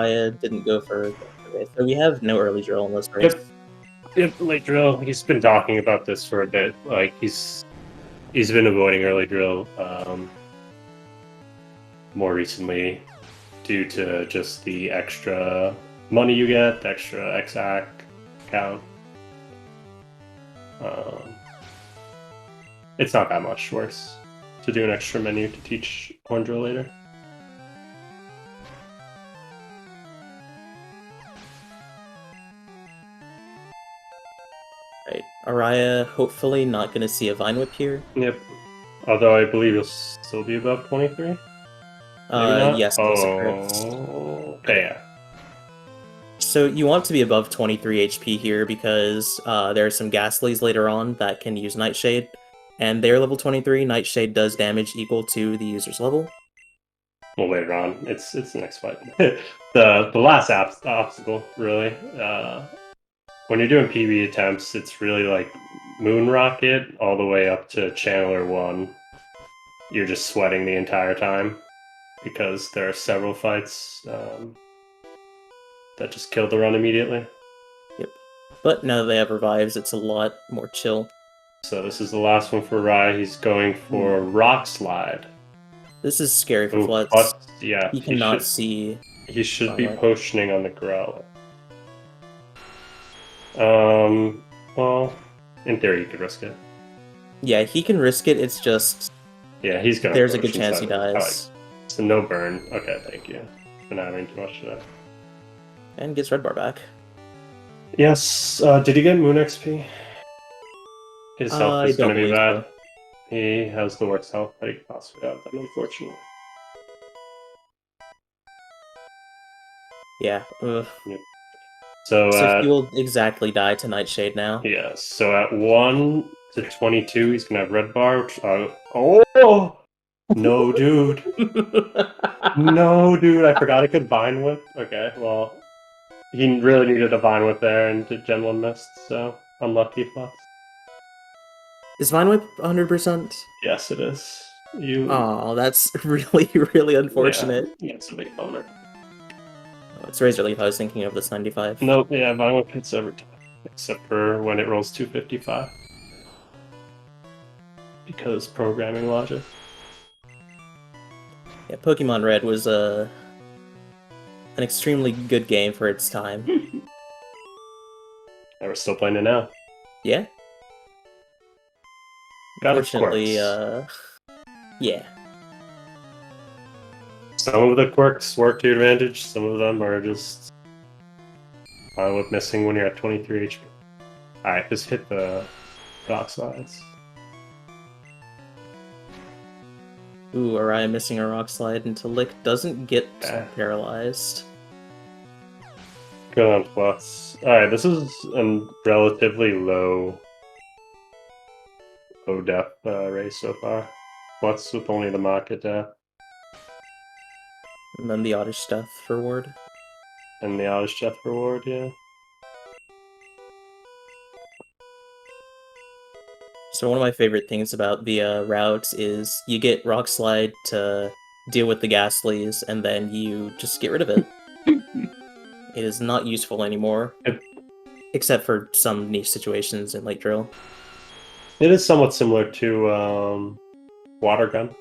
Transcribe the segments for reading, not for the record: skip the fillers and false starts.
Araya didn't go for so we have no early drill in this race. Yep, late drill. He's been talking about this for a bit. Like he's been avoiding early drill more recently due to just the extra money you get, the extra exac count. It's not that much worse to do an extra menu to teach horn drill later. Right, Araya hopefully not going to see a Vine Whip here. Yep. Although I believe he'll still be above 23. Yes. Oh, okay. Yeah. So you want to be above 23 HP here because there are some Ghastlies later on that can use Nightshade, and they're level 23. Nightshade does damage equal to the user's level. Well, later on, it's the next fight. the last obstacle, really. When you're doing PB attempts, it's really like Moon Rocket all the way up to Channeler 1. You're just sweating the entire time because there are several fights that just kill the run immediately. Yep. But now that they have revives, it's a lot more chill. So this is the last one for Rai. He's going for Rock Slide. This is scary for Flutz. Yeah, he cannot see. He should be potioning on the Growler. Well, in theory, he could risk it. Yeah, he can risk it. It's just. Yeah, he's gonna. There's a good chance he dies. It's a no burn. Okay, thank you. For not having too much today. And gets Red Bar back. Yes. Did he get Moon XP? His health is gonna be bad. So. He has the worst health that he could possibly have, then, unfortunately. Yeah. Ugh. Yep. So he will exactly die to Nightshade now. Yeah, so at 1 to 22, he's gonna have Red Bar, which oh! No, dude. No, dude, I forgot I could Vine Whip. Okay, well, he really needed a Vine Whip there, and Gen 1 missed, so unlucky Flutz. Is Vine Whip 100%? Yes, it is. Oh, that's really, really unfortunate. Yeah, it's a big boner. Oh, it's Razor Leaf I was thinking of, this 95. Nope, yeah, Vine Whip hits every time, except for when it rolls 255. Because programming logic. Yeah, Pokemon Red was an extremely good game for its time. And we're still playing it now. Yeah. Unfortunately, yeah. Some of the quirks work to your advantage, some of them are just Vine Whip missing when you're at 23 HP. Alright, just hit the Rock Slides. Ooh, Araya missing a Rock Slide until Lick doesn't get paralyzed. Good on Flutz. Alright, this is a relatively low depth race so far. Flutz with only the market depth. And then the Oddish Death reward. And the Oddish Death reward, yeah. So one of my favorite things about the routes is you get Rock Slide to deal with the Ghastlies, and then you just get rid of it. It is not useful anymore, except for some niche situations in late drill. It is somewhat similar to Water Gun,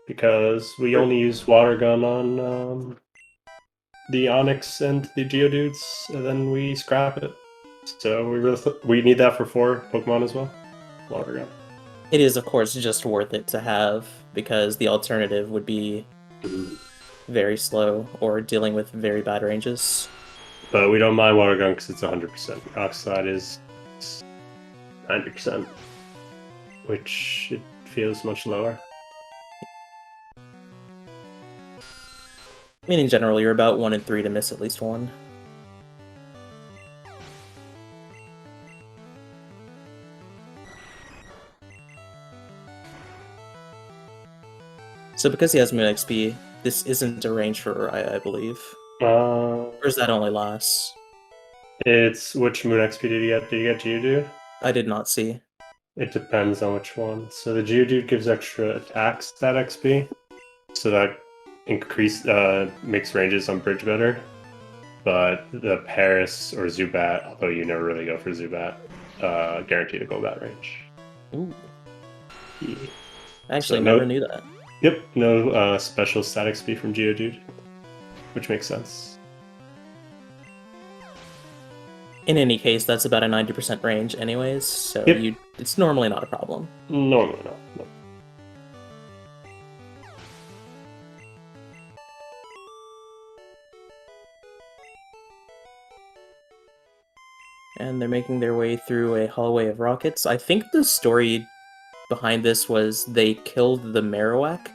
because we only use Water Gun on the Onyx and the Geodudes, and then we scrap it. So we need that for 4 Pokemon as well. Water Gun. It is, of course, just worth it to have, because the alternative would be very slow or dealing with very bad ranges. But we don't mind Water Gun because it's 100%. Rock Slide is 90%, which it feels much lower. I mean, in general, you're about 1 in 3 to miss at least one. So because he has Moon XP, this isn't a range for Araya, I believe. Or is that only last? It's which Moon XP did you get? Did you get Geodude? I did not see. It depends on which one. So the Geodude gives extra attack stat XP. So that makes ranges on bridge better. But the Paris or Zubat, although you never really go for Zubat, guarantee to combat range. Ooh. Yeah. I actually never knew that. Yep, no special static speed from Geodude, which makes sense. In any case, that's about a 90% range anyways, so Yep. it's normally not a problem. Normally not. No. And they're making their way through a hallway of rockets. I think the story behind this was they killed the Marowak,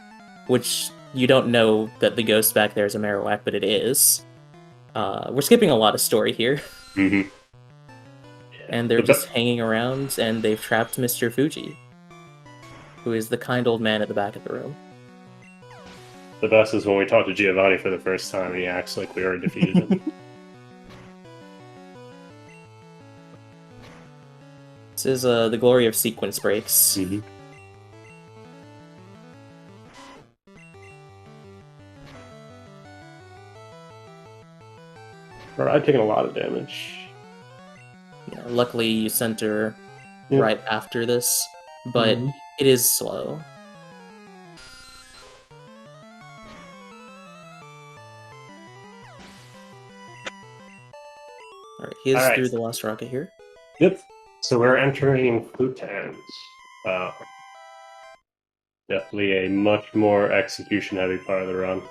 which you don't know that the ghost back there is a Marowak, but it is. We're skipping a lot of story here. Mm-hmm. And they're just hanging around, and they've trapped Mr. Fuji, who is the kind old man at the back of the room. The best is when we talk to Giovanni for the first time and he acts like we already defeated him. This is the glory of sequence breaks. Mm-hmm. Alright, taking a lot of damage. Yeah, luckily, you center right after this, but it is slow. Alright, he is through the last rocket here. Yep. So we're entering Flutz. Definitely a much more execution-heavy part of the run.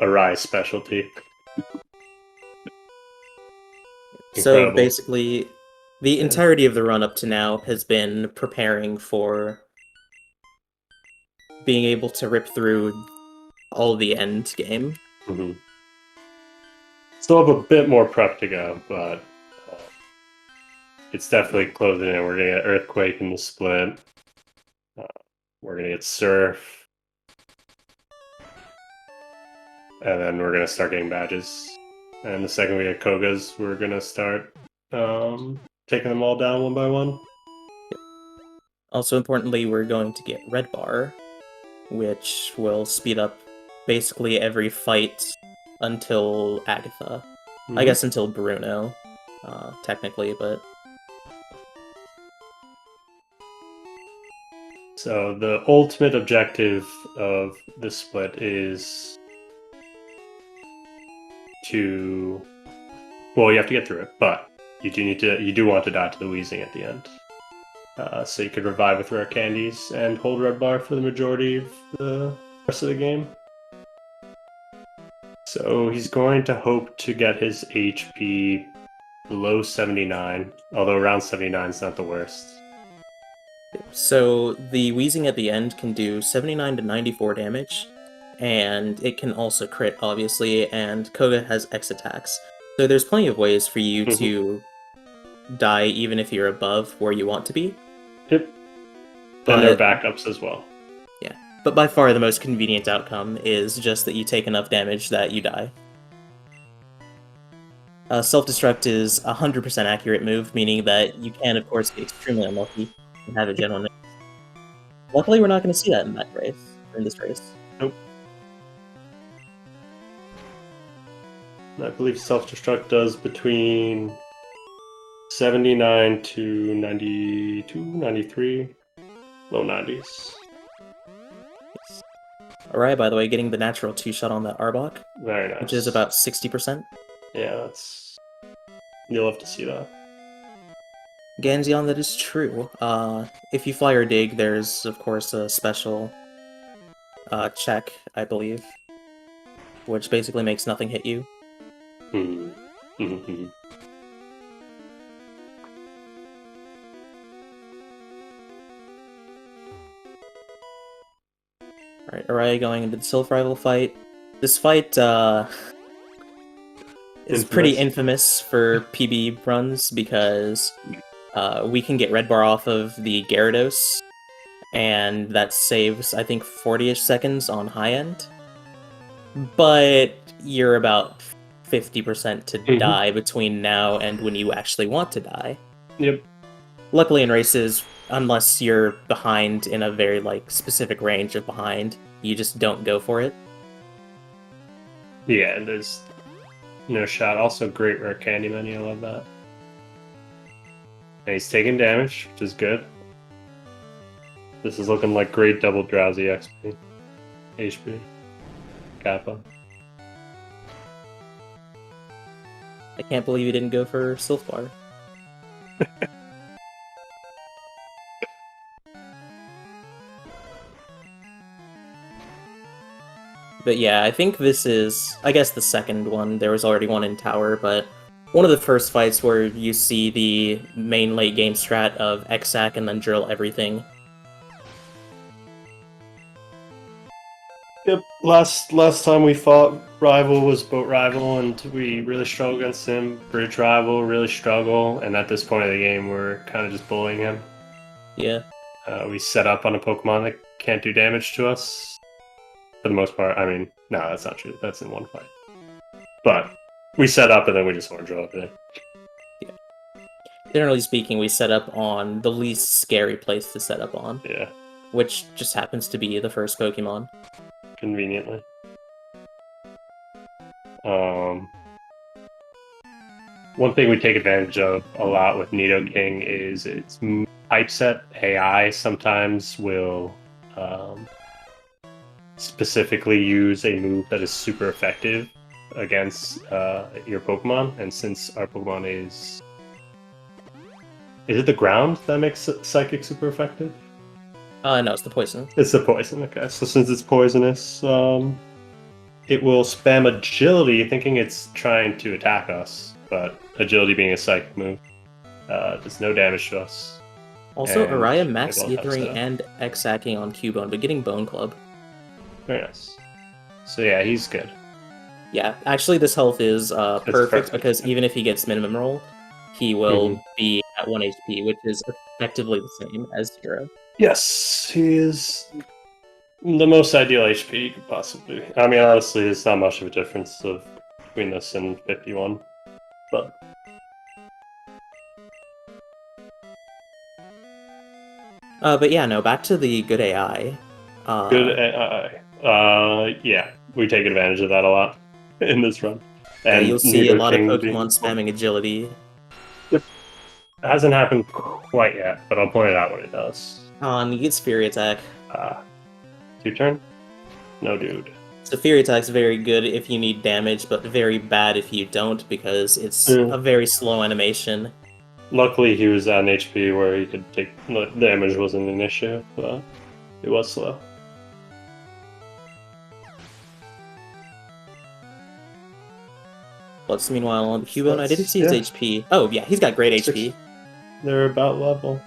Arai's specialty. So basically, the entirety of the run up to now has been preparing for being able to rip through all the end game. Mm-hmm. Still have a bit more prep to go, but it's definitely closing in. We're going to get Earthquake in the split. We're going to get Surf. And then we're going to start getting badges. And the second we get Kogas, we're going to start taking them all down one by one. Also importantly, we're going to get Red Bar, which will speed up basically every fight until Agatha. I guess until Bruno, technically, but... So the ultimate objective of this split is to... Well, you have to get through it, but you do want to die to the Wheezing at the end. So you could revive with rare candies and hold Red Bar for the majority of the rest of the game. So he's going to hope to get his HP below 79, although around 79 is not the worst. So the Wheezing at the end can do 79 to 94 damage, and it can also crit, obviously, and Koga has X attacks. So there's plenty of ways for you to die even if you're above where you want to be. Yep. And there are backups as well. Yeah. But by far the most convenient outcome is just that you take enough damage that you die. Self-destruct is a 100% accurate move, meaning that you can, of course, be extremely unlucky and have a general miss. Luckily, we're not going to see that in that race, or in this race. Nope. I believe self-destruct does between 79 to 92, 93, low 90s. Araya, by the way, getting the natural 2-shot on that Arbok. Very nice. Which is about 60%. Yeah, that's... You'll have to see that. Ganzion, that is true. If you fly or dig, there's, of course, a special check, I believe, which basically makes nothing hit you. Alright, Araya going into the Sylph Rival fight. This fight is pretty infamous for PB runs because we can get Red Bar off of the Gyarados, and that saves, I think, 40-ish seconds on high end. But you're about 50% to die between now and when you actually want to die. Yep. Luckily in races, unless you're behind in a very specific range of behind, you just don't go for it. Yeah, there's no shot. Also, great rare candy menu. I love that. And he's taking damage, which is good. This is looking like great double drowsy XP. HP. Kappa. I can't believe you didn't go for Sylph Bar. But yeah, I think this is, I guess, the second one. There was already one in Tower, but one of the first fights where you see the main late game strat of Xac and then drill everything. Yep. Last time we fought Rival was Boat Rival, and we really struggled against him. Bridge Rival really struggle, and at this point of the game, we're kind of just bullying him. Yeah. We set up on a Pokemon that can't do damage to us. For the most part, I mean, no, that's not true. That's in one fight. But we set up, and then we just want to draw it. Yeah. Generally speaking, we set up on the least scary place to set up on. Yeah. Which just happens to be the first Pokemon. Conveniently. One thing we take advantage of a lot with Nidoking is its typeset AI sometimes will specifically use a move that is super effective against your Pokemon, and since our Pokemon is it the ground that makes Psychic super effective? No, it's the poison. It's the poison, okay. So since it's poisonous, it will spam Agility thinking it's trying to attack us, but Agility being a Psychic move does no damage to us. Also, Araya max Ethering and X-Sacking on Cubone, but getting Bone Club. Very nice. So yeah, he's good. Yeah, actually this health is perfect because even if he gets minimum roll, he will be at 1 HP, which is effectively the same as 0. Yes, he is the most ideal HP you could possibly. I mean, honestly, there's not much of a difference between this and 51, but. But yeah, no, back to the good AI. Good AI. Yeah, we take advantage of that a lot in this run. And yeah, you'll see a lot of Pokemon spamming Agility. Yep. It hasn't happened quite yet, but I'll point it out when it does. And you get Fury Attack. 2-turn? No, dude. So Fury Attack's very good if you need damage, but very bad if you don't, because it's a very slow animation. Luckily, he was at an HP where he could take damage wasn't an issue, but it was slow. Flutz, meanwhile, on the Cubone, I didn't see his HP. Oh, yeah, he's got great HP. They're about level.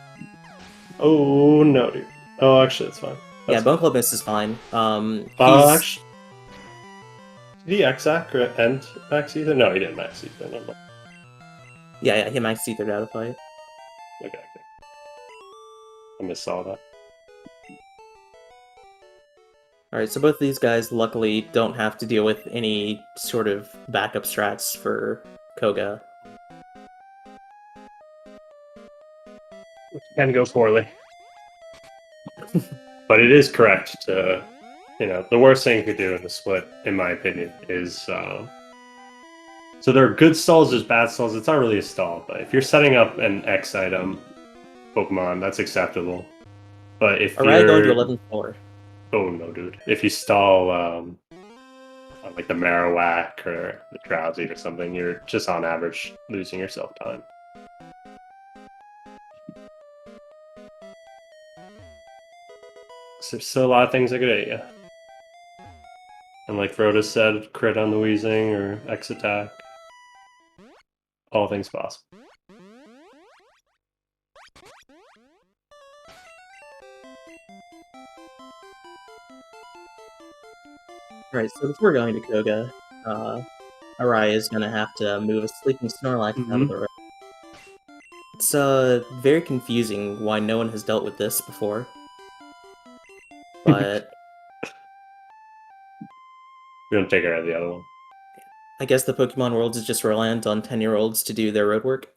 Oh, no, dude. Oh, actually, it's fine. That's Bone Club Miss is fine. Actually, did he X-Ack or end Max Ether? No, he didn't Max Ether. No. Yeah, he Max Ethered out of fight. Okay. I missaw that. Alright, so both of these guys luckily don't have to deal with any sort of backup strats for Koga. Which can go poorly. But it is correct to, the worst thing you could do in the split, in my opinion, is, so there are good stalls, there's bad stalls. It's not really a stall, but if you're setting up an X item Pokemon, that's acceptable. But if Araya going to 11-4. Oh no, dude. If you stall on like the Marowak or the Drowsy or something, you're just on average losing yourself time. So there's still a lot of things that could hit you. And like Rhoda said, crit on the Weezing or X attack. All things possible. Right, so before going to Koga, Araya is going to have to move a Sleeping Snorlax out of the road. It's very confusing why no one has dealt with this before. But we don't take care of the other one. I guess the Pokemon world is just reliant on 10-year-olds to do their road work.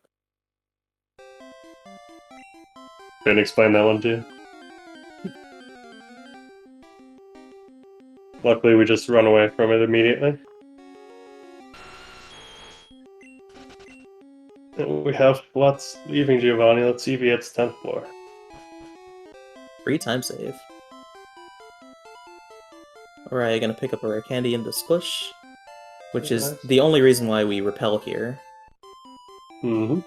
Couldn't explain that one to you? Luckily, we just run away from it immediately. And we have Flutz leaving Giovanni. Let's see if he hits 10th floor. Free time save. Alright, gonna pick up a rare candy in this push, which is Nice. the only reason why we repel here. Mm-hmm.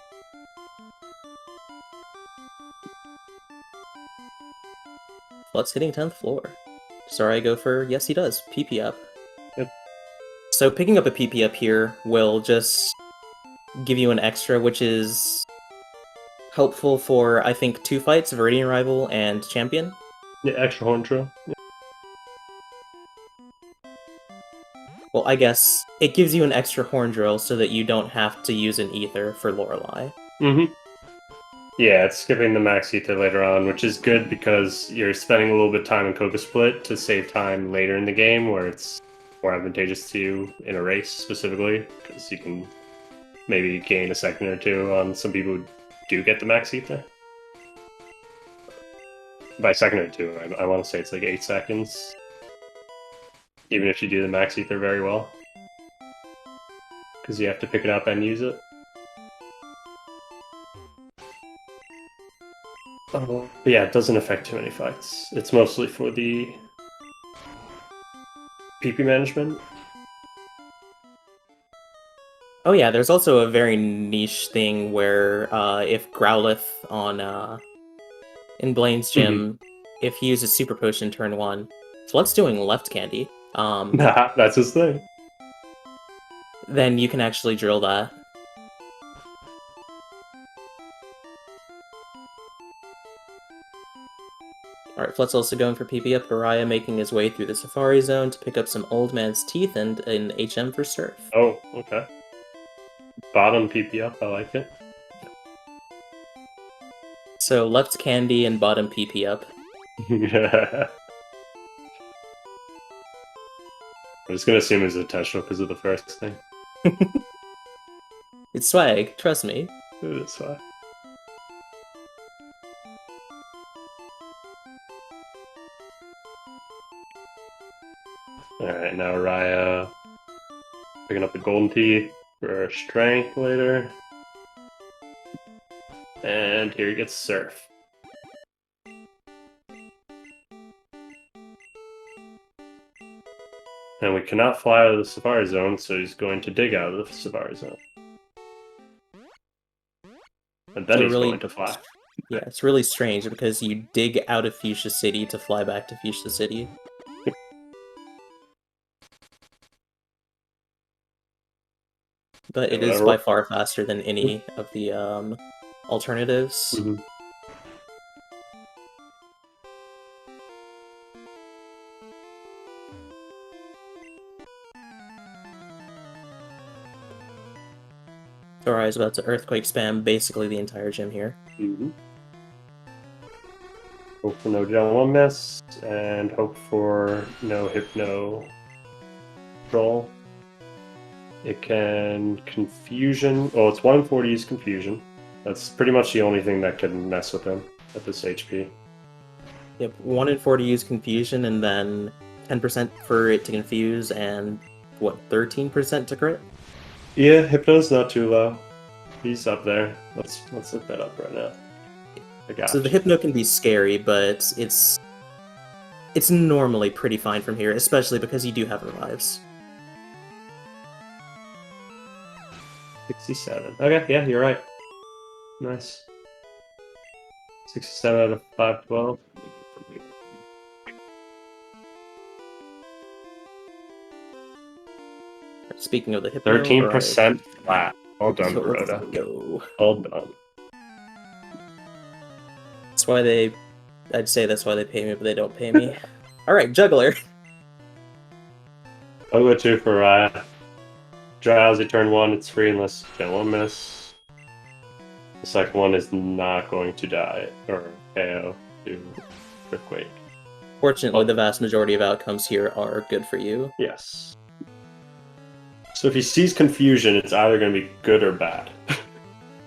Flutz hitting 10th floor. Sorry, I go for, yes he does, PP up. Yep. So picking up a PP up here will just give you an extra, which is helpful for, I think, 2 fights, Viridian Rival and Champion. Yeah, extra horn drill. Yeah. Well, I guess it gives you an extra horn drill so that you don't have to use an ether for Lorelei. Mm-hmm. Yeah, it's skipping the max ether later on, which is good because you're spending a little bit of time in Coca Split to save time later in the game where it's more advantageous to you in a race specifically, because you can maybe gain a second or two on some people who do get the max ether. By second or two, I want to say it's like 8 seconds. Even if you do the max ether very well. Because you have to pick it up and use it. But yeah, it doesn't affect too many fights. It's mostly for the PP management. Oh yeah, there's also a very niche thing where if Growlithe on in Blaine's gym, if he uses Super Potion turn 1, Flut's doing left candy. That's his thing. Then you can actually drill that. Alright, Flut's also going for PP up. Araya making his way through the Safari Zone to pick up some Old Man's Teeth and an HM for Surf. Oh, okay. Bottom PP up, I like it. So left candy and bottom PP up. Yeah. I'm just gonna assume it's intentional because of the first thing. It's swag, trust me. It is swag. Alright, now Araya picking up the golden teeth for strength later. And here he gets Surf. And we cannot fly out of the Safari Zone, so he's going to dig out of the Safari Zone. And then So he's really, going to fly. Yeah, it's really strange because you dig out of Fuchsia City to fly back to Fuchsia City. But it is by far faster than any of the alternatives. Mm-hmm. Alright, is about to Earthquake spam basically the entire gym here. Mm-hmm. Hope for no Gen 1 miss, and hope for no Hypno Troll. It can Confusion. Well, it's 1 in 40 use Confusion. That's pretty much the only thing that can mess with him at this HP. Yep, 1 in 40 use Confusion, and then 10% for it to confuse, and what, 13% to crit? Yeah, Hypno's not too low. He's up there. Let's look that up right now. So the Hypno can be scary, but it's normally pretty fine from here, especially because you do have revives. 67. Okay, yeah, you're right. Nice. 67 out of 512. Speaking of the Hypno, 13% flat. All done, so Baroda. Go. All done. That's why I'd say that's why they pay me, but they don't pay me. Alright, Juggler. I'll go 2 for Araya. Drowsy turn 1, it's free unless Gen 1 miss. The second one is not going to die, or KO to Earthquake. Fortunately, the vast majority of outcomes here are good for you. Yes. So if he sees Confusion, it's either going to be good or bad.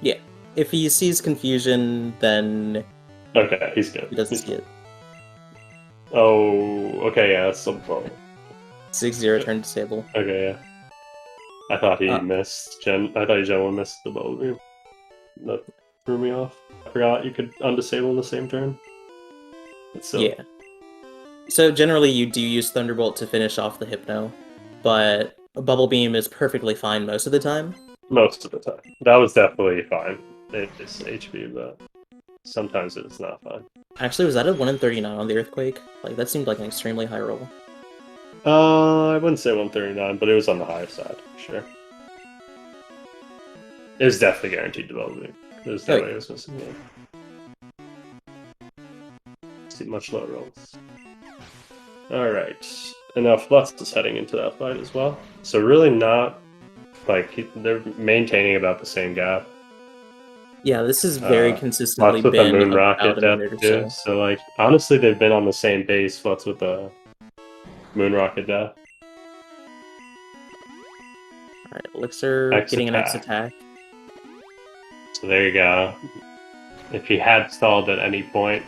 Yeah. If he sees Confusion, then Okay, he's good. he doesn't see it. Oh, okay, yeah, that's some problem. 6-0 turn disable. Okay, yeah. I thought he missed Gen. I thought Gen 1 missed the bubble beam. That threw me off. I forgot you could undisable in the same turn. It's silly. Yeah. So generally you do use Thunderbolt to finish off the Hypno, but Bubble Beam is perfectly fine most of the time. Most of the time. That was definitely fine. It's HP, but sometimes it's not fine. Actually, was that a 1 in 39 on the Earthquake? Like, that seemed like an extremely high roll. I wouldn't say 139, but it was on the higher side, for sure. It was definitely guaranteed development. There's no way it was missing it. See much lower rolls. Alright. And now Flutz is heading into that fight as well. So really not like they're maintaining about the same gap. Yeah, this has very consistently Flutz with been a moon about rocket a death minute or too. so. So like honestly they've been on the same pace, Flutz with a moon rocket death. Alright, Elixir X getting attack. an X attack. So there you go. If he had stalled at any point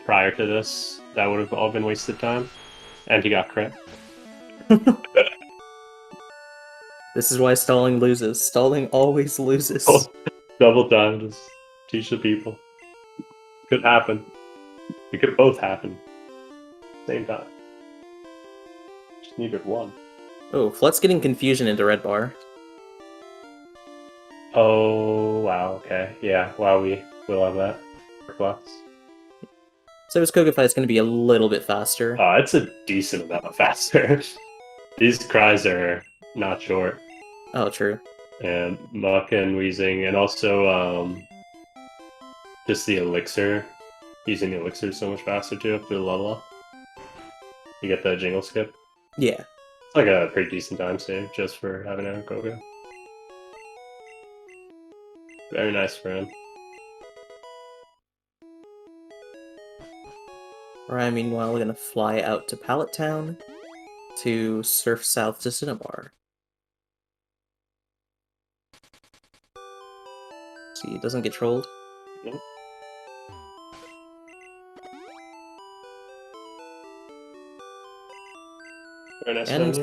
prior to this, that would have all been wasted time. And he got crit. This is why stalling loses. Stalling always loses. Oh, double time, just teach the people. Could happen. It could both happen. Same time. Just needed one. Oh, Flutz getting confusion into red bar. Oh, wow, okay. Yeah, wow, we will have that. For Flutz. So his Koga fight's going to be a little bit faster. It's a decent amount faster. These cries are not short. Oh, true. And Muck and Wheezing, and also just the elixir. Using the elixir so much faster too after the level up. You get the jingle skip. Yeah. It's like a pretty decent time save just for having a Koga. Very nice for him. Ryan, meanwhile, we're going to fly out to Pallet Town to surf south to Cinnabar. See, it doesn't get trolled. Nope. Very nice. And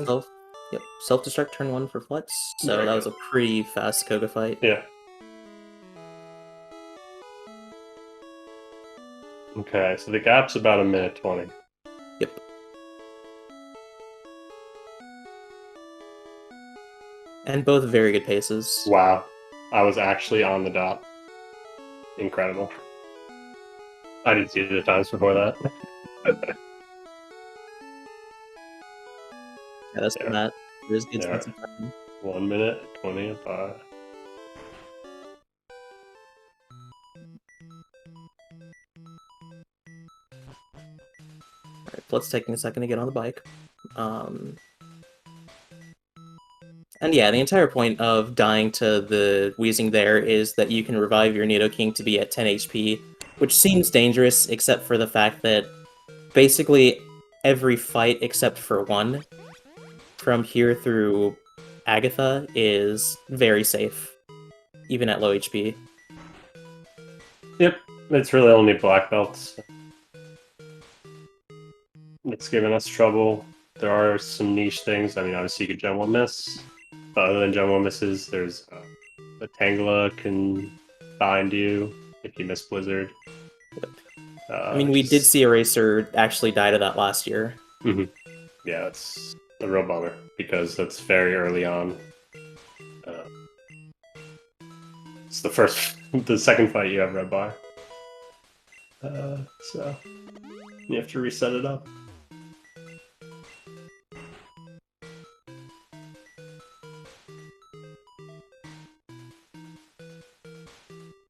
self-destruct turn 1 for Flutz. So that was a pretty fast Koga fight. Yeah. Okay, so the gap's about 1:20. Yep. And both very good paces. Wow. I was actually on the dot. Incredible. I didn't see the times before that. Yeah, that's from that. It is good sense of time. 1:20. Alright, Flutz taking a second to get on the bike. And yeah, the entire point of dying to the Wheezing there is that you can revive your Nidoking to be at 10 HP, which seems dangerous except for the fact that basically every fight except for one from here through Agatha is very safe, even at low HP. Yep, it's really only black belts. It's giving us trouble. There are some niche things. I mean, obviously you could Gen 1 miss. But other than Gen 1 misses, there's a Tangela can bind you if you miss Blizzard. I mean, we did see Eraser actually die to that last year. Mm-hmm. Yeah, it's a real bummer because that's very early on. It's the second fight you have red bar. So you have to reset it up.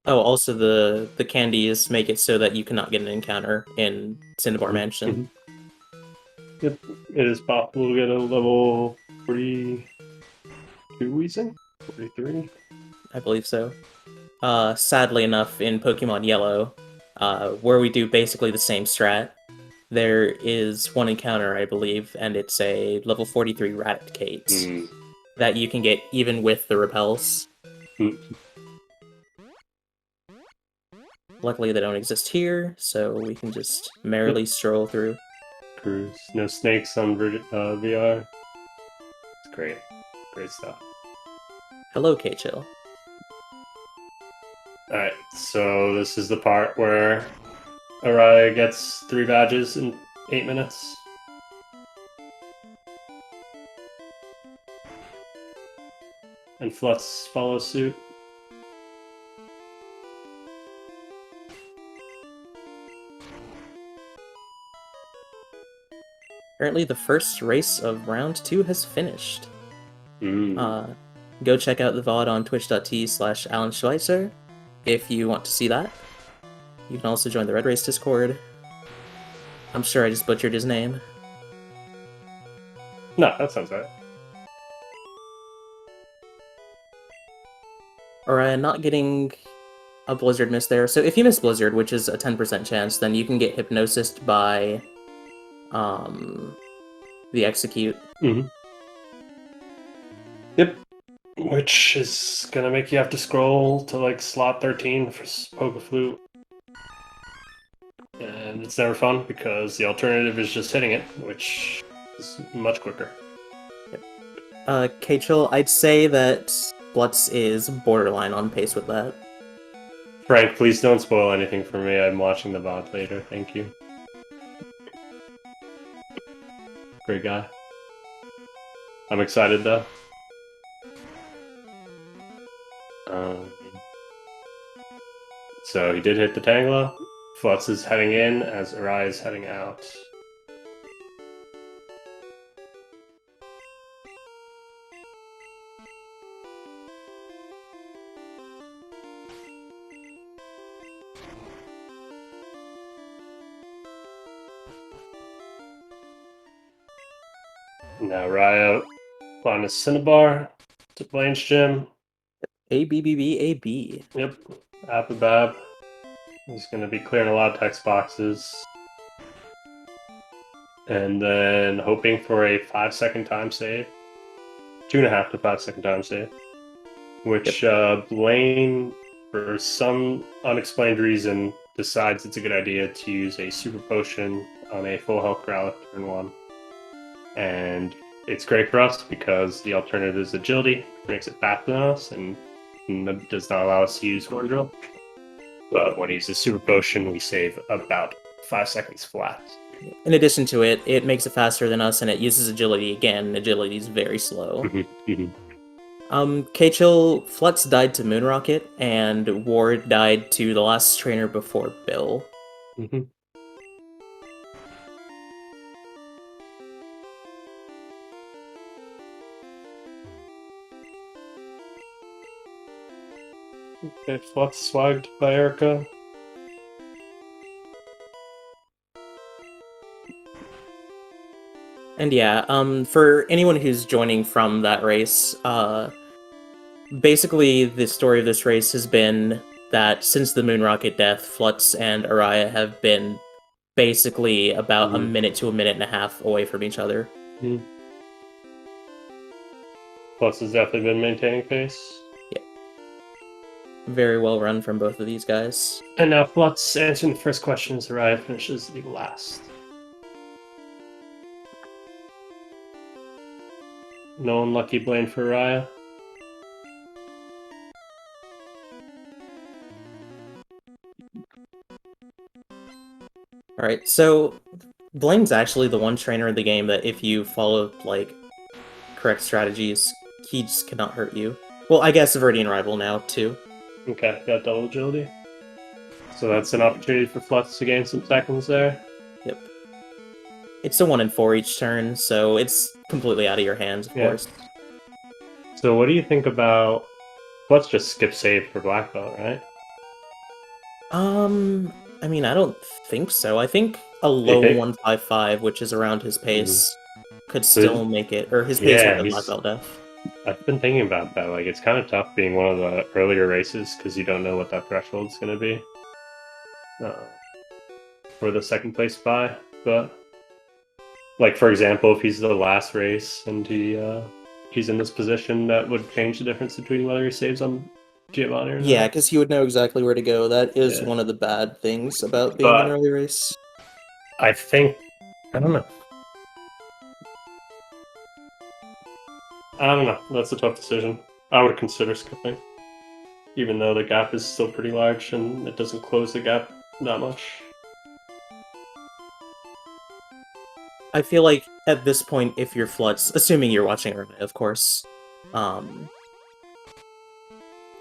Oh, also the candies make it so that you cannot get an encounter in Cinnabar Mansion. Yep, it is possible to get a level 42 Weezing? 43? I believe so. Sadly enough, in Pokemon Yellow, where we do basically the same strat, there is one encounter, I believe, and it's a level 43 Raticate that you can get even with the repels. Luckily, they don't exist here, so we can just merrily stroll through. cruise. No snakes on VR. It's great. Great stuff. Hello, K-Chill. Alright, so this is the part where Araya gets 3 badges in 8 minutes. And Flutz follows suit. Apparently the first race of round 2 has finished. Mm. Go check out the VOD on twitch.tv/Alan Schweitzer if you want to see that. You can also join the Red Race Discord. I'm sure I just butchered his name. No, that sounds right. Or not getting a Blizzard miss there. So if you miss Blizzard, which is a 10% chance, then you can get Hypnosis by the Execute. Mm-hmm. Yep. Which is gonna make you have to scroll to like slot 13 for Poke Flute. And it's never fun because the alternative is just hitting it, which is much quicker. K-Chill, I'd say that Flutz is borderline on pace with that. Frank, please don't spoil anything for me. I'm watching the VOD later. Thank you. Great guy. I'm excited though. So he did hit the Tangela. Flutz is heading in as Araya is heading out. Now Araya on his Cinnabar to Blaine's gym. A-B-B-B-A-B. Yep, Ababab. He's going to be clearing a lot of text boxes. And then hoping for a 5-second time save. 2.5 to 5-second time save. Which Blaine, for some unexplained reason, decides it's a good idea to use a super potion on a full health Growlithe turn 1. And it's great for us because the alternative is agility, makes it faster than us, and does not allow us to use Horn Drill. But when he uses Super Potion, we save about 5 seconds flat. In addition to it, it makes it faster than us, and it uses agility again. Agility is very slow. K-Chill, Flutz died to Moonrocket, and Ward died to the last trainer before Bill. Okay, Flutz swagged by Erica. And yeah, for anyone who's joining from that race, basically the story of this race has been that since the Moonrocket death, Flutz and Araya have been basically about a minute to a minute and a half away from each other. Flutz has definitely been maintaining pace. Very well run from both of these guys. And now Flutz answering the first question as Araya finishes the last. No unlucky Blaine for Araya. Alright, so Blaine's actually the one trainer in the game that if you follow, like, correct strategies, he just cannot hurt you. Well, I guess Verdian Rival now, too. Okay, got double agility. So that's an opportunity for Flutz to gain some seconds there. Yep. It's a 1 in 4 each turn, so it's completely out of your hands, of course. So what do you think about... Flutz just skip save for Black Belt, right? I mean, I don't think so. I think a low 155, which is around his pace, could still make it, or his pace with the Black Belt death. I've been thinking about that. Like, it's kind of tough being one of the earlier races because you don't know what that threshold's going to be for the second place buy. But, like, for example, if he's the last race and he's in this position, that would change the difference between whether he saves on Giovanni or not. Yeah, because he would know exactly where to go. That is one of the bad things about being an early race. I think I don't know. I don't know. That's a tough decision. I would consider skipping, even though the gap is still pretty large and it doesn't close the gap that much. I feel like at this point, if you're Flutz, assuming you're watching Araya, of course, I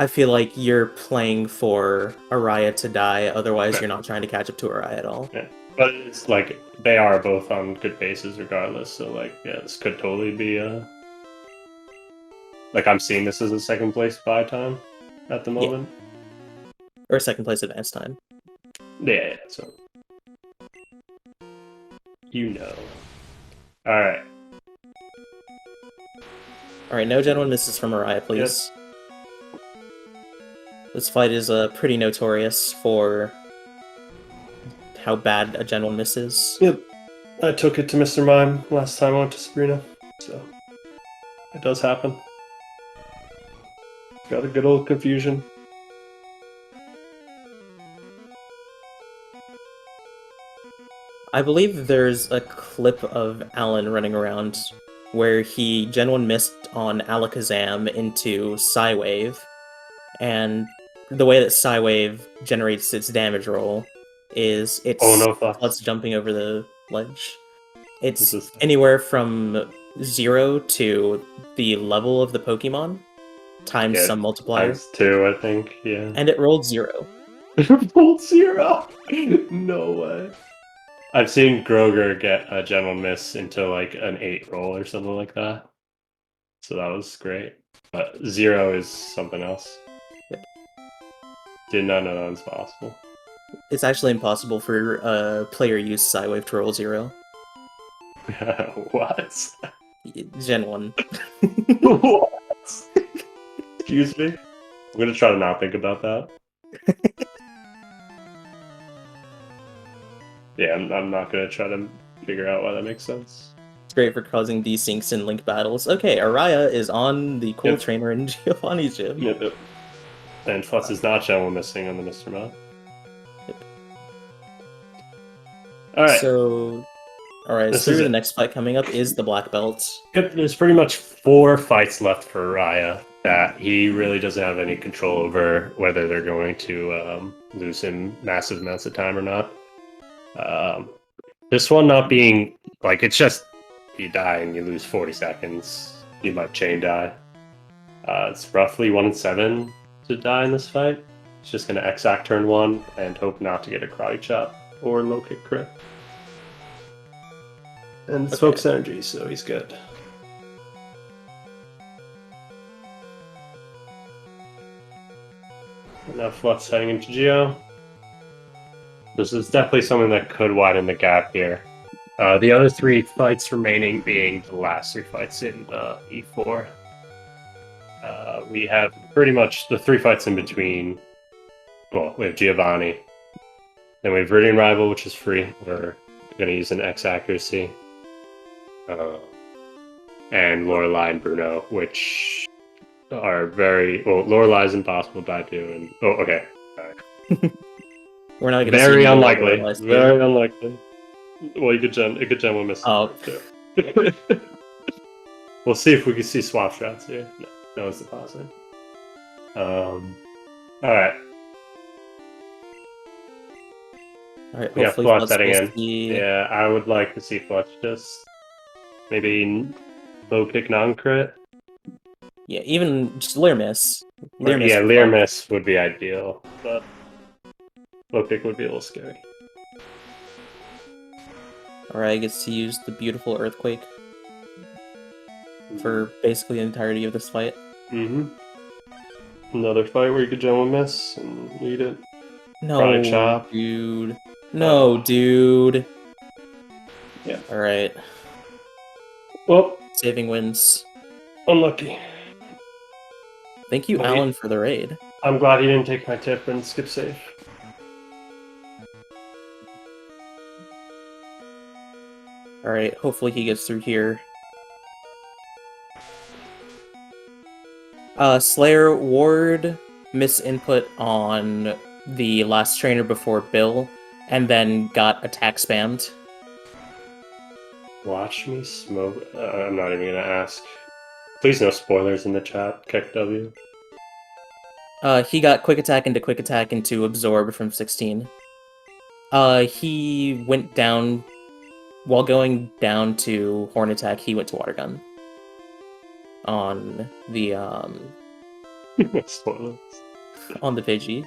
feel like you're playing for Araya to die, otherwise you're not trying to catch up to Araya at all. Yeah. But it's like, they are both on good bases regardless, so like, yeah, this could totally be like, I'm seeing this as a second place buy time at the moment. Or second place advance time. Yeah, so. You know. Alright. Alright, no genuine misses from Araya, please. Yep. This fight is pretty notorious for how bad a genuine miss is. Yep. I took it to Mr. Mime last time I went to Sabrina, so it does happen. Got a good old confusion. I believe there's a clip of Alan running around where he genuine missed on Alakazam into Psywave, and the way that Psywave generates its damage roll is it's Flutz jumping over the ledge. It's anywhere from 0 to the level of the Pokemon times some multiplier. Times 2, I think, yeah. And it rolled 0. It rolled 0? No way. I've seen Groger get a general miss into like an 8 roll or something like that. So that was great. But 0 is something else. Yep. Did not know that was possible. It's actually impossible for a player use Psywave to roll 0. What? Gen 1. What? Excuse me? I'm gonna try to not think about that. Yeah, I'm not gonna try to figure out why that makes sense. It's great for causing desyncs in Link battles. Okay, Araya is on the Cold Trainer in Giovanni's gym. Yep. And Flutz is not general missing on the Mr. Mount. Yep. Alright. So the next fight coming up is the Black Belt. Yep, there's pretty much 4 fights left for Araya that he really doesn't have any control over whether they're going to lose him massive amounts of time or not. This one not being, like, it's just, you die and you lose 40 seconds, you might chain die. It's roughly 1 in 7 to die in this fight. He's just going to X-Act turn 1 and hope not to get a karate chop or low kick crit. And it's focus energy, so he's good. And now Flutz heading into Geo. This is definitely something that could widen the gap here. The other 3 fights remaining being the last 3 fights in E4. We have pretty much the 3 fights in between. Well, we have Giovanni. Then we have Viridian Rival, which is free. We're going to use an X accuracy. And Lorelei and Bruno, which are very... Well, Lorelei is impossible to die to. And, oh, okay. We're not going to Very unlikely. Very unlikely. Well, you could gen one miss. Oh. We'll see if we can see swap shots here. No one's depositing. Alright. Alright, We got Flutz setting in. Yeah, I would like to see Flutz just maybe low kick non-crit. Yeah, even just Leer miss. Leer miss would be ideal, but low kick would be a little scary. Alright, gets to use the beautiful Earthquake for basically the entirety of this fight. Another fight where you could gen one miss and lead it. No, chop. Dude. No, dude. Yeah. Alright. Well, saving wins. Unlucky. Thank you, Alan, for the raid. I'm glad he didn't take my tip and skip save. Alright, hopefully he gets through here. Slayer Ward misinput on the last trainer before Bill, and then got attack spammed. Watch me smoke. I'm not even gonna ask. Please no spoilers in the chat, KekW. He got quick attack into absorb from 16. He went down while going down to horn attack. He went to water gun on the Spoilers. on the Pidgey.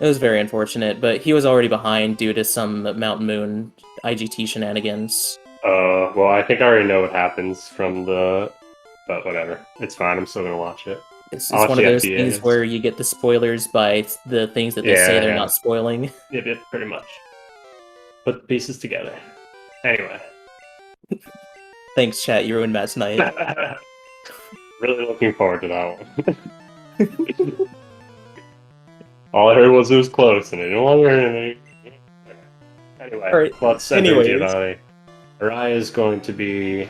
It was very unfortunate, but he was already behind due to some Mountain Moon IGT shenanigans. Well, I think I already know what happens from the... But whatever. It's fine, I'm still gonna watch it. It's one of those things where you get the spoilers by the things that they say they're not spoiling. Yeah, pretty much. Put the pieces together. Anyway. Thanks, chat. You ruined Matt's night. Really looking forward to that one. All I heard was it was close, and I didn't want to hear anything. Anyway, right. Let's send it to Araya is going to be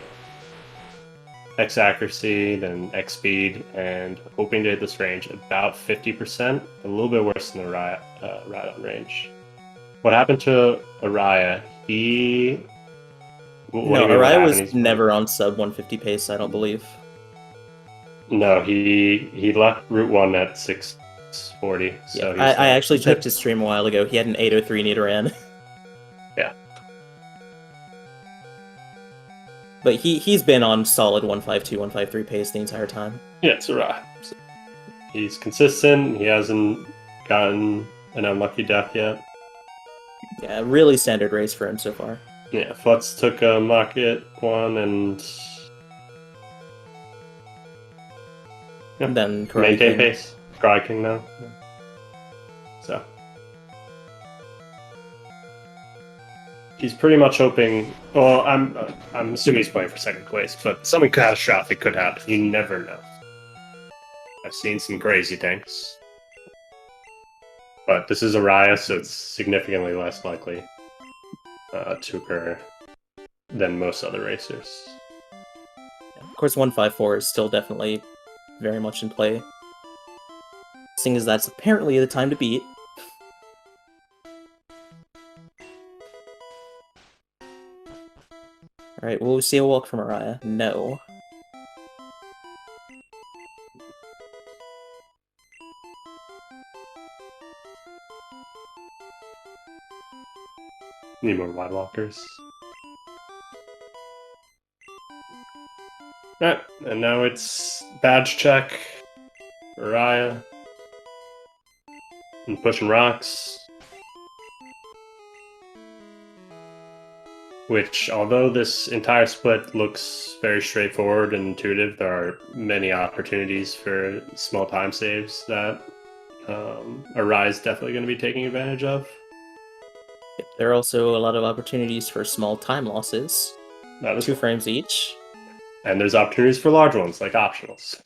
X accuracy, then X speed, and hoping to hit this range about 50%, a little bit worse than the Rhydon range. What happened to Araya? Araya was never on sub 150 pace, I don't believe. No, he left Route 1 at 640. So yeah, I actually checked his stream a while ago. He had an 803 Nidoran. Yeah. But he's been on solid 152, 153 pace the entire time. Yeah, it's Araya. He's consistent. He hasn't gotten an unlucky death yet. Yeah, really standard race for him so far. Yeah, Flutz took a market one and... Yeah. And then maintain pace. King now. Yeah. So. He's pretty much hoping... Well, I'm assuming he's playing for second place, but something catastrophic could happen. You never know. I've seen some crazy things. But this is Araya, so it's significantly less likely to occur than most other racers. Of course, 154 is still definitely very much in play. Seeing as that's apparently the time to beat. Alright, will we see a walk from Araya? No. Need more wide walkers. Alright, and now it's badge check. Araya. And pushing rocks. Which, although this entire split looks very straightforward and intuitive, there are many opportunities for small time saves that Araya is definitely going to be taking advantage of. There are also a lot of opportunities for small time losses. That is 2 frames each. And there's opportunities for large ones, like optionals.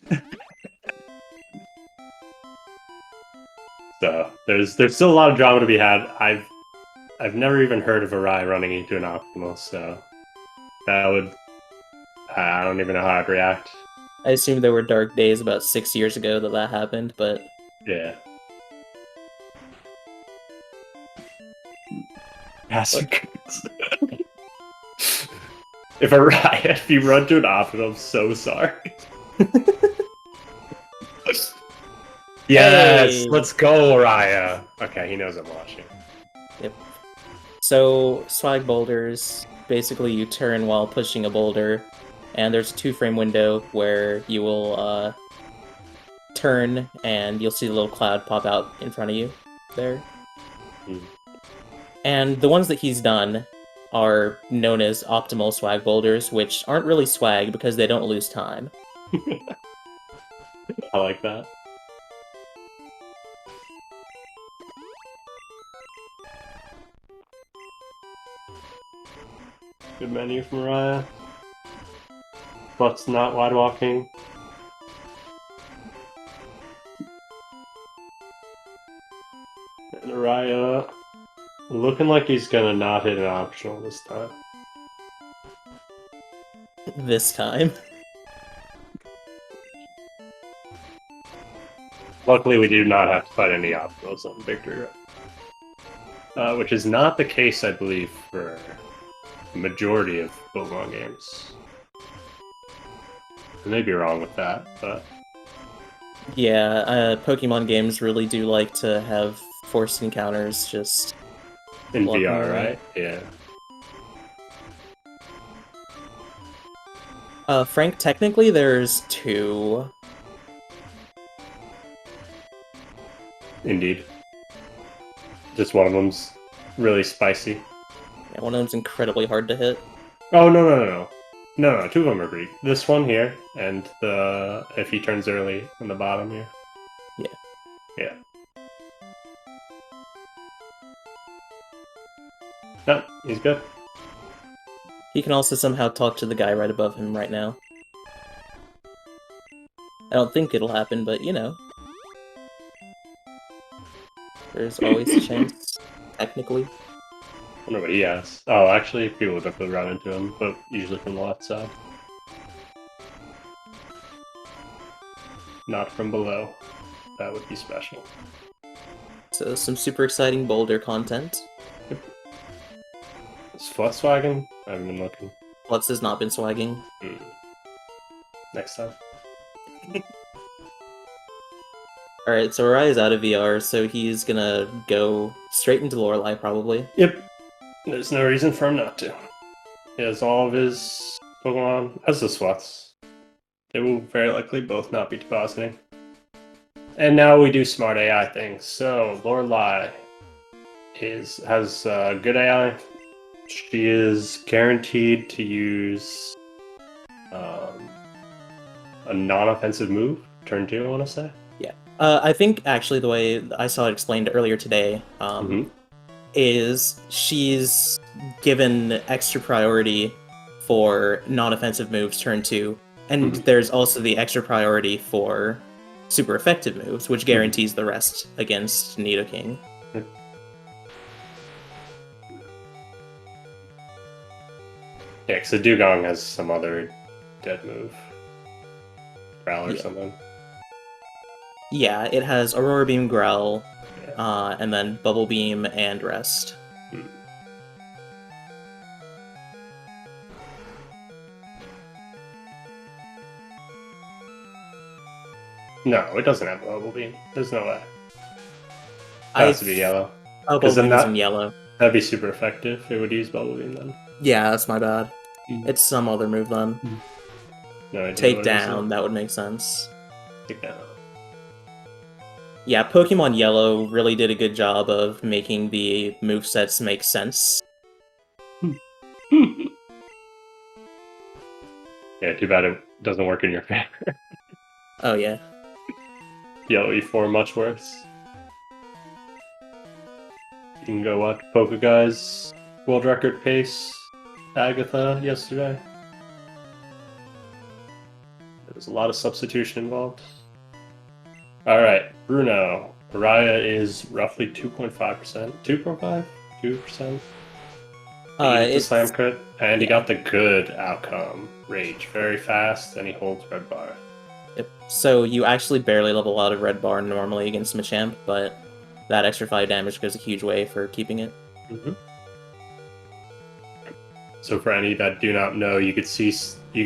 So there's still a lot of drama to be had. I've never even heard of Araya running into an optimal, so that would... I don't even know how I'd react. I assume there were dark days about 6 years ago that happened, but... Yeah. If you run to an optional, I'm so sorry. Yes, hey. Let's go, Araya. Okay, he knows I'm watching. Yep. So, swag boulders, basically you turn while pushing a boulder, and there's a 2-frame window where you will turn, and you'll see the little cloud pop out in front of you there. And the ones that he's done are known as optimal swag boulders, which aren't really swag because they don't lose time. I like that. Good menu from Araya. Flutz not wide walking. And Araya looking like he's gonna not hit an optional this time. This time. Luckily, we do not have to fight any optionals on victory, which is not the case, I believe, for majority of Pokemon games. I may be wrong with that, but Yeah, Pokemon games really do like to have forced encounters just in blocking VR, your way. right? Yeah. Frank, technically there's 2. Indeed. Just one of them's really spicy. Yeah, one of them's incredibly hard to hit. Oh, no. No, two of them are Greek. This one here, and the if he turns early on the bottom here. Yeah. Yeah. No, he's good. He can also somehow talk to the guy right above him right now. I don't think it'll happen, but you know. There's always a chance, technically. I wonder what he has. Oh, actually, people would definitely run into him, but usually from the left side. Not from below. That would be special. So some super exciting boulder content. Is Flutz swagging? I haven't been looking. Flutz has not been swagging. Next time. Alright, so Araya's out of VR, so he's gonna go straight into Lorelei, probably. Yep. There's no reason for him not to. He has all of his Pokemon, as the Flutz. They will very likely both not be depositing. And now we do smart AI things. So Lorelei has good AI. She is guaranteed to use a non-offensive move. Turn 2, I want to say. Yeah. I think, actually, the way I saw it explained earlier today, is she's given extra priority for non-offensive moves turn 2, and there's also the extra priority for super effective moves, which guarantees the rest against Nidoking. Yeah, because the Dugong has some other dead move. Growl or something. Yeah, it has Aurora Beam, Growl, and then Bubble Beam and Rest. No, it doesn't have Bubble Beam. There's no way. It has to be yellow. Oh, Bubble Beam is in yellow. That'd be super effective. It would use Bubble Beam then. Yeah, that's my bad. It's some other move then. No idea. Take down, that would make sense. Take down. Yeah, Pokemon Yellow really did a good job of making the movesets make sense. Yeah, too bad it doesn't work in your favor. Oh, yeah. Yellow E4, much worse. You can go watch Pokeguy's world record pace Agatha yesterday. There was a lot of substitution involved. Alright, Bruno. Araya is roughly 2.5%. 2.5? 2%? It's slam crit, and he got the good outcome. Rage very fast, and he holds red bar. Yep. So you actually barely level out of red bar normally against Machamp, but that extra 5 damage goes a huge way for keeping it. So for any that do not know, you could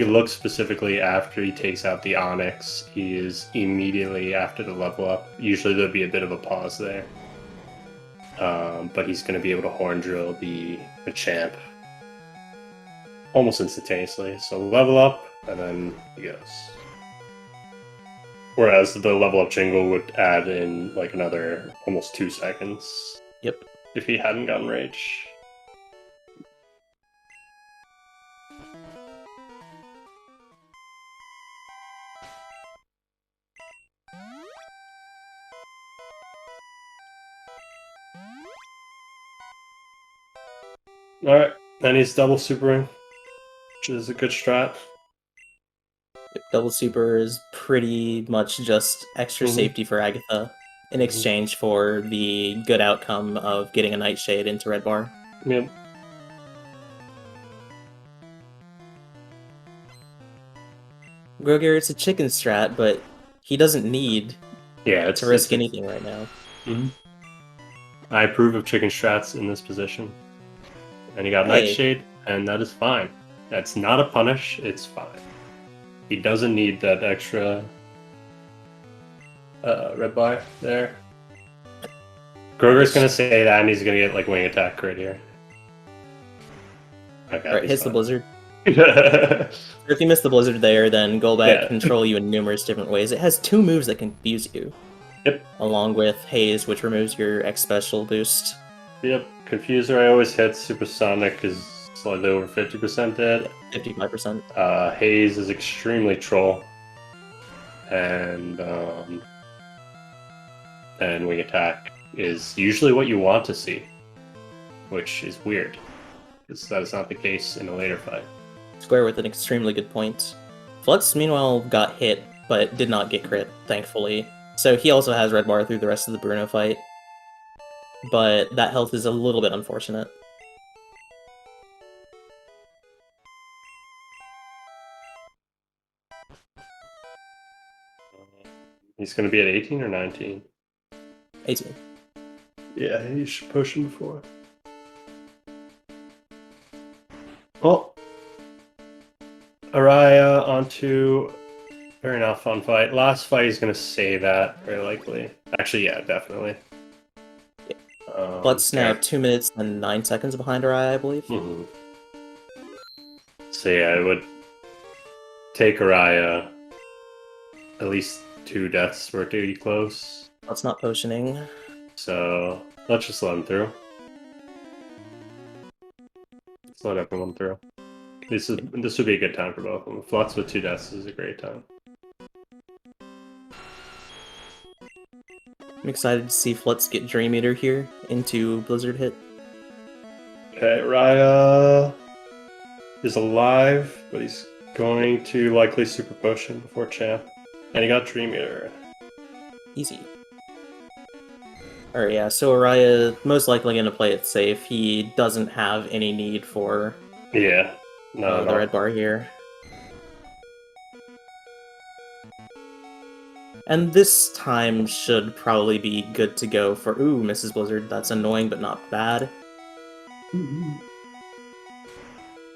look specifically after he takes out the Onyx. He is immediately after the level up. Usually there'll be a bit of a pause there. But he's going to be able to horn drill the Machamp almost instantaneously. So level up, and then he goes. Whereas the level up jingle would add in like another almost 2 seconds. Yep. If he hadn't gotten Rage. Alright, then he's double supering, which is a good strat. Double super is pretty much just extra safety for Agatha in exchange for the good outcome of getting a Nightshade into red bar. Yep. Groger, it's a chicken strat, but he doesn't need to risk anything right now. I approve of chicken strats in this position. And he got Nightshade. and that is fine. That's not a punish, it's fine. He doesn't need that extra red bar there. Groger's gonna say that, and he's gonna get like wing attack right here. Okay, Alright, hits the blizzard. Yeah. If you miss the blizzard there, then Golbat can control you in numerous different ways. It has 2 moves that confuse you. Yep. Along with Haze, which removes your X special boost. Yep. Confuser I always hit. Supersonic is slightly over 50% dead. Yeah, 55%. Haze is extremely troll. And wing attack is usually what you want to see. Which is weird. Because that is not the case in a later fight. Square with an extremely good point. Flutz, meanwhile, got hit, but did not get crit, thankfully. So he also has red bar through the rest of the Bruno fight. But that health is a little bit unfortunate. He's going to be at 18 or 19? 18. Yeah, he should push him before. Well, Araya onto... Fair enough, fun fight. Last fight he's going to say that, very likely. Actually, yeah, definitely. Yeah. Flutz now 2 minutes and 9 seconds behind Araya, I believe. Mm-hmm. So yeah, I would take Araya at least 2 deaths were pretty close. Flutz not potioning. So let's just let him through. Let's let everyone through. This would be a good time for both of them. Flutz with 2 deaths is a great time. I'm excited to see Flutz get Dream Eater here into Blizzard hit. Okay, Raya is alive, but he's going to likely Super Potion before Champ. And he got Dream Eater. Easy. Alright, yeah, so Araya most likely going to play it safe. He doesn't have any need for the red bar here. And this time should probably be good to go for... Ooh, Mrs. Blizzard. That's annoying, but not bad.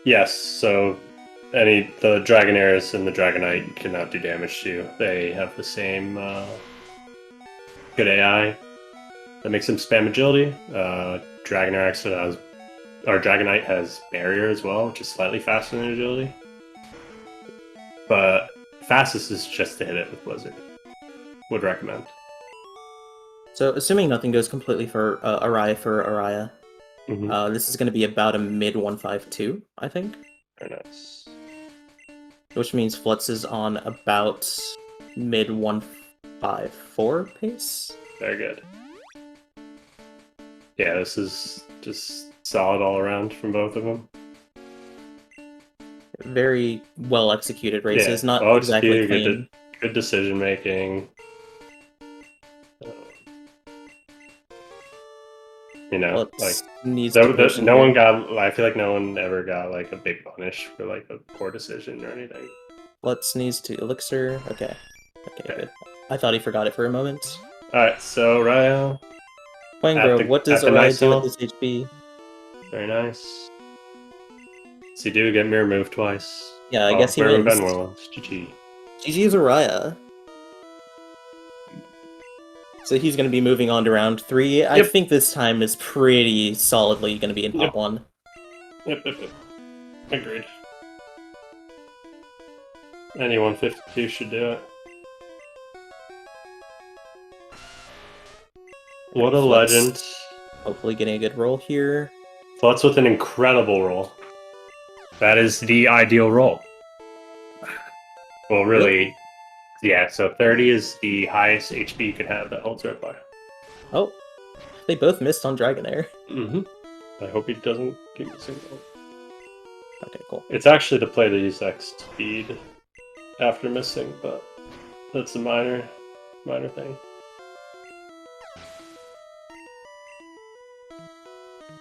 Yes, so the Dragonaires and the Dragonite cannot do damage to you. They have the same good AI that makes them spam agility. Dragonite has barrier as well, which is slightly faster than agility. But fastest is just to hit it with Blizzard. Would recommend. So, assuming nothing goes completely for Araya, this is going to be about a mid 152, I think. Very nice. Which means Flutz is on about mid 154 pace. Very good. Yeah, this is just solid all around from both of them. Very well executed races, yeah, not well exactly clean. Good decision making. You know, Flutz like needs no one got. I feel like no one ever got like a big punish for like a poor decision or anything. Flutz needs to elixir. Okay, good. I thought he forgot it for a moment. All right, so Raya. Quangro, what does Araya do with this HP? Very nice. Does he do get mirror move twice? Yeah, I guess he wins. GG. GG's Araya. So he's going to be moving on to round 3. Yep. I think this time is pretty solidly going to be in top 1. Yep. Agreed. Any 152 should do it. What a legend. Hopefully getting a good roll here. Flutz with an incredible roll. That is the ideal roll. Well, really, yeah, so 30 is the highest HP you could have that holds red bar. Oh, they both missed on Dragonair. I hope he doesn't keep missing though. Okay, cool. It's actually the play to use X speed after missing, but that's a minor thing.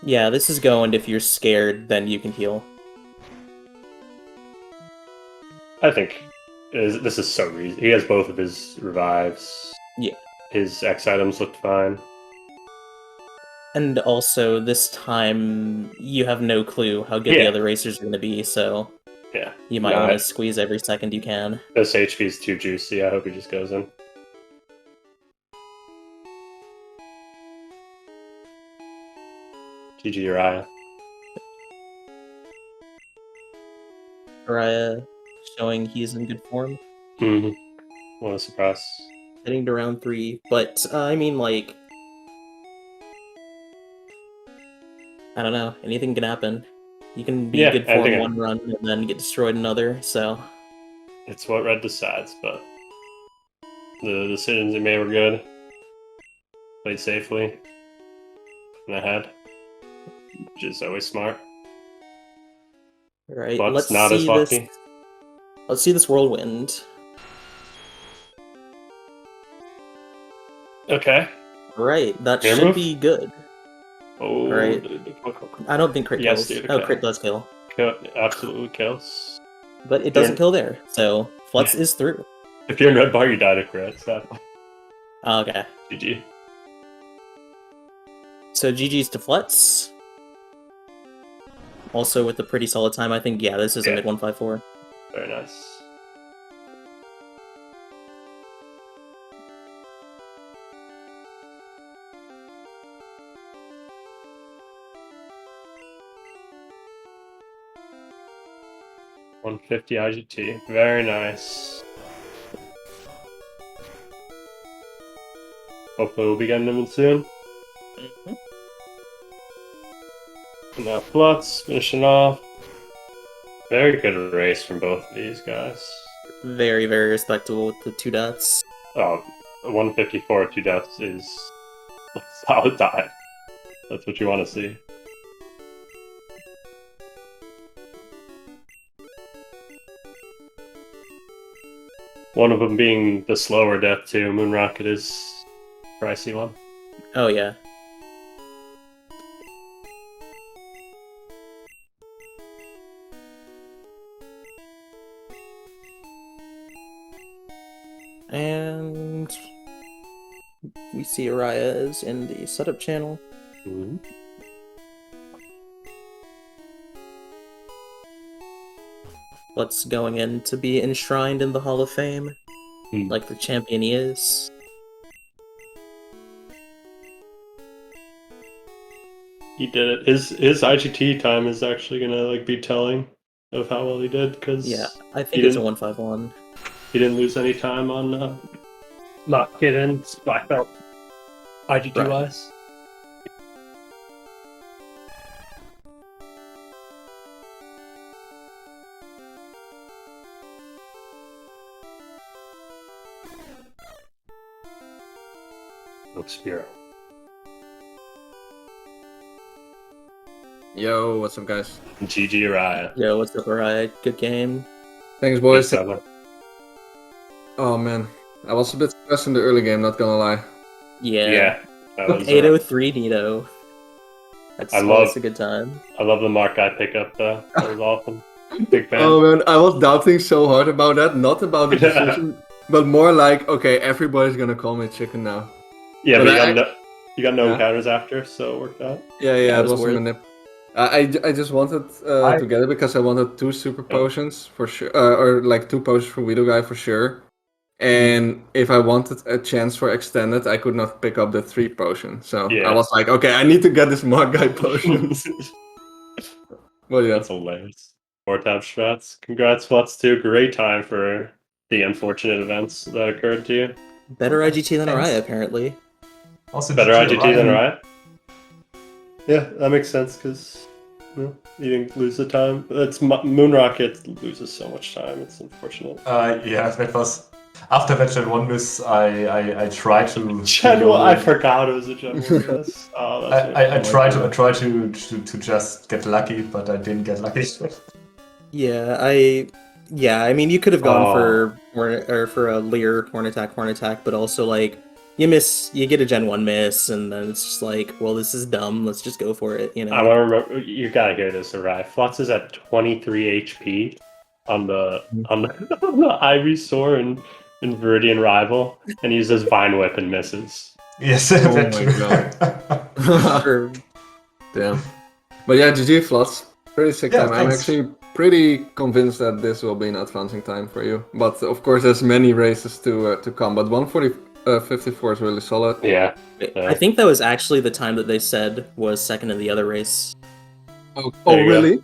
Yeah, this is going if you're scared, then you can heal. I think this is so easy. He has both of his revives. Yeah. His X items looked fine. And also, this time, you have no clue how good the other racers are going to be, so yeah, you might want to squeeze every second you can. This HP is too juicy. I hope he just goes in. GG Araya. Araya showing he's in good form. What a surprise. Heading to round 3, but I mean, like, I don't know, anything can happen. You can be good form one run and then get destroyed another, so... It's what Red decides, but the decisions he made were good. Played safely. And ahead. Which is always smart. Alright, but let's not see as lucky. Let's see this whirlwind. Okay. Right, that should be good. Oh, right. I don't think crit kills. Dude, okay. Oh, crit does kill. Absolutely kills. But it doesn't kill there, so Flutz is through. If you're in red bar, you die to crit, so... Okay. GG. So GG's to Flutz. Also with a pretty solid time, I think, yeah, this is a mid 154. Very nice. $150 IGT. Very nice. Hopefully we'll be getting them in soon. And now Flutz finishing off. Very good race from both of these guys. Very, very respectable with the 2 deaths. Oh, 154 2 deaths is a solid dive. That's what you want to see. One of them being the slower death too. Moon Rocket is a pricey one. Oh yeah. And we see Araya is in the setup channel. Flutz going in to be enshrined in the Hall of Fame, like the champion he is. He did it. His IGT time is actually gonna be telling of how well he did, because yeah, I think it's a 151. He didn't lose any time on not getting black belt IGT wise. Spiro. Yo, what's up, guys? GG Araya. Yo, what's up, Araya? Good game. Thanks, boys. Oh man, I was a bit stressed in the early game, not gonna lie. Yeah. 803 Nito. That's always a good time. I love the Mark guy pickup though. That was awesome. Big fan. Oh man, I was doubting so hard about that. Not about the decision, but more like, okay, everybody's gonna call me chicken now. Yeah, but you got no counters after, so it worked out. Yeah, it was a manip. I just wanted to get it because I wanted 2 super potions for sure, or like 2 potions for Widow Guy for sure. And if I wanted a chance for extended, I could not pick up the 3 potion. So I was like, okay, I need to get this Mark Guy potion. Well, yeah, that's hilarious. 4-tap strats. Congrats, Flutz, too. Great time for the unfortunate events that occurred to you. Better IGT than Araya, apparently. Also, better IGT than Araya? Yeah, that makes sense, because you didn't lose the time. It's Moon Rocket loses so much time, it's unfortunate. Yeah, that was... After that Gen 1 miss, I tried to... Gen 1? I forgot it was a Gen 1 miss. Oh, I tried to just get lucky, but I didn't get lucky. Yeah, I mean, you could have gone for a Lear horn attack, but also like you get a Gen 1 miss, and then it's just like, well, this is dumb. Let's just go for it, you know. I want to remember. You gotta hear this, Arai. Flutz is at 23 HP on the Ivysaur and Viridian Rival, and he uses Vine Whip and misses. Yes, oh my god. Sure. Damn. But yeah, GG Flutz. Pretty sick Yeah, time. I'm thanks. actually pretty convinced that this will be an advancing time for you. But of course, there's many races to come. But 1:40:54 is really solid. Yeah. I think that was actually the time that they said was second in the other race. Oh, There you go. really?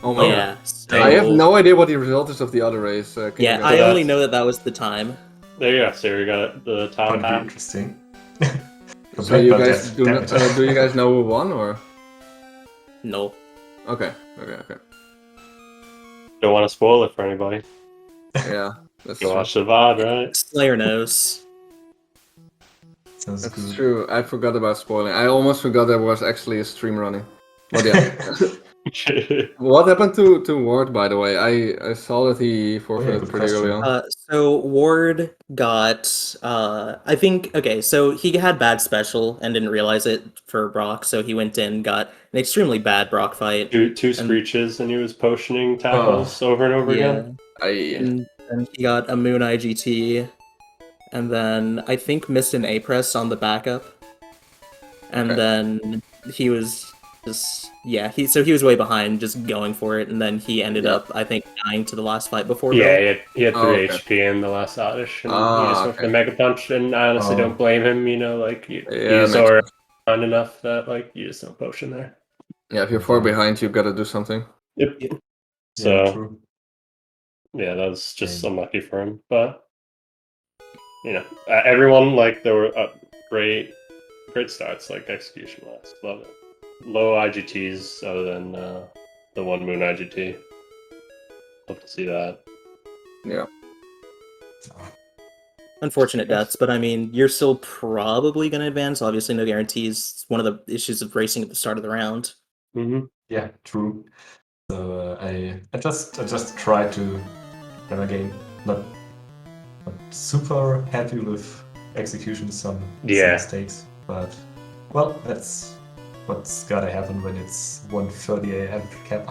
Oh my god. Yeah. So, I have no idea what the result is of the other race. Can you Yeah, guys- I So only that's- know that that was the time. There you go. So we got the top Would be half. interesting. So you But guys damn it. do you guys know who won or? No. Okay. Don't want to spoil it for anybody. Yeah, that's You true. watch the VOD, right? Slayer knows. Sounds That's good. true. I forgot about spoiling. I almost forgot there was actually a stream running. But yeah. What happened to Ward, by the way? I saw that he forfeited good pretty early question. on. So Ward got, I think, okay, so he had bad special and didn't realize it for Brock, so he went in, got an extremely bad Brock fight. Two screeches, and he was potioning tackles over and over again. And he got a Moon IGT, and then I think missed an A press on the backup, and Okay. then he was just he was way behind, just going for it, and then he ended up, I think, dying to the last fight before. Yeah, he had 3 okay. HP in the last oddish, and he Ah, just went for the okay. Mega Punch, and I honestly Oh. don't blame him, you know, like, Yeah, he's makes already on enough that, like, you just don't potion there. Yeah, if you're far behind, you gotta do something. Yep. Yeah, So, true. yeah, that was just Yeah. unlucky for him, but, you know, everyone, like, there were great starts, like, execution-wise. Love it. Low IGTs other than the one Moon IGT. Love to see that. Yeah. Unfortunate deaths, but I mean, you're still probably going to advance. Obviously, no guarantees. It's one of the issues of racing at the start of the round. Mm-hmm. Yeah, true. So I just try to have a game. Not super happy with execution, some mistakes, but well, that's what's gotta happen when it's 1:30 a.m. cap.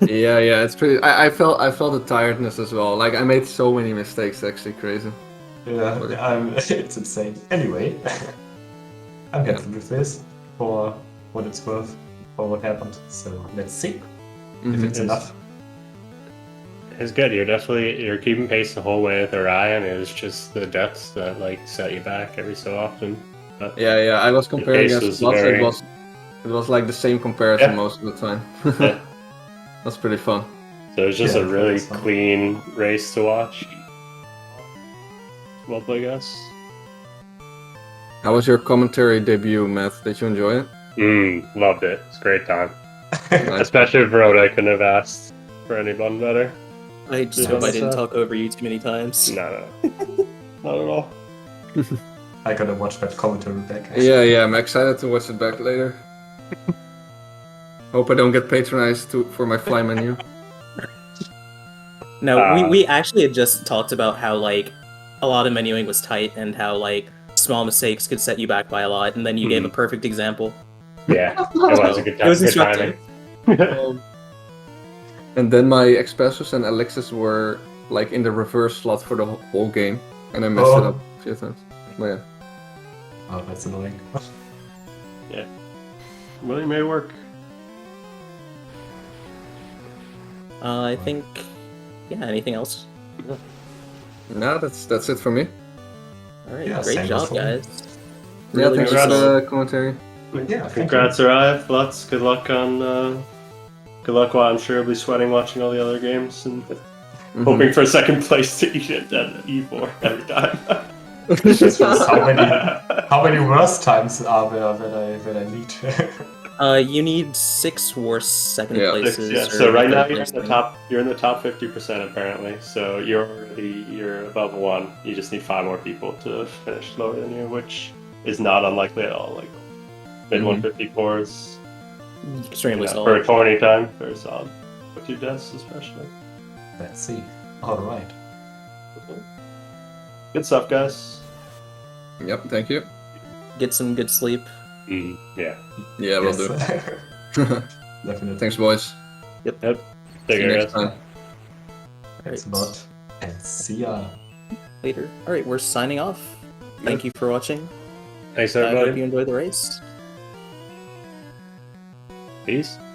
Yeah, it's pretty. I felt the tiredness as well. Like I made so many mistakes, actually crazy. Yeah, it's insane. Anyway, I'm happy with this for what it's worth, for what happened. So let's see if it's enough. It's good. You're keeping pace the whole way with Araya, and it was just the deaths that like set you back every so often. But Yeah. I was comparing pace against was Flutz. very- It was like the same comparison Yeah. most of the time. Yeah. That's pretty fun. So it was just Yeah, a really that's fun. clean race to watch. Well played, guys. How was your commentary debut, Matt? Did you enjoy it? Loved it. It's a great time. Nice. Especially with Road, I couldn't have asked for anyone better. I just Yeah, hope I that's didn't sad. talk over you too many times. No. Not at all. I gotta watch that commentary back. Yeah, I'm excited to watch it back later. Hope I don't get patronized for my fly menu. No, we actually had just talked about how, like, a lot of menuing was tight and how, like, small mistakes could set you back by a lot, and then you gave a perfect example. Yeah, it was a good time. It was Good instructive. timing. And then my Expressus and Alexis were like in the reverse slot for the whole game, and I messed it Oh. up a few times. But yeah. Oh, that's annoying. Well, you made it work. I think, yeah, anything else? No, that's it for me. Alright, Yeah, great same job, goes for me. guys. Yeah, Really thanks good for congrats. the commentary. Yeah, thank Congrats, Araya, Flutz. Good luck on. Good luck. While I'm sure you'll be sweating watching all the other games and Mhm. hoping for second place to eat it at E4 every time. How many worse times are there that I need? You need 6 worse second Yeah. places. Yeah, or so right now third you're in place the thing. top. You're in the top 50% apparently. So you're above 1. You just need 5 more people to finish lower than you, which is not unlikely at all. Like mid Mhm. 150 cores, Extremely for a solid. 20 time, very solid. For 2 deaths especially. Let's see. All right. Good stuff, guys. Yep, thank you. Get some good sleep. Yeah. Yeah, we'll Yes. do. Definitely. Thanks, boys. Take See you care, next guys. time. Thanks a Alright. lot. And see ya. Later. Alright, we're signing off. Thank you for watching. Thanks, I hope everybody. you enjoy the race. Peace.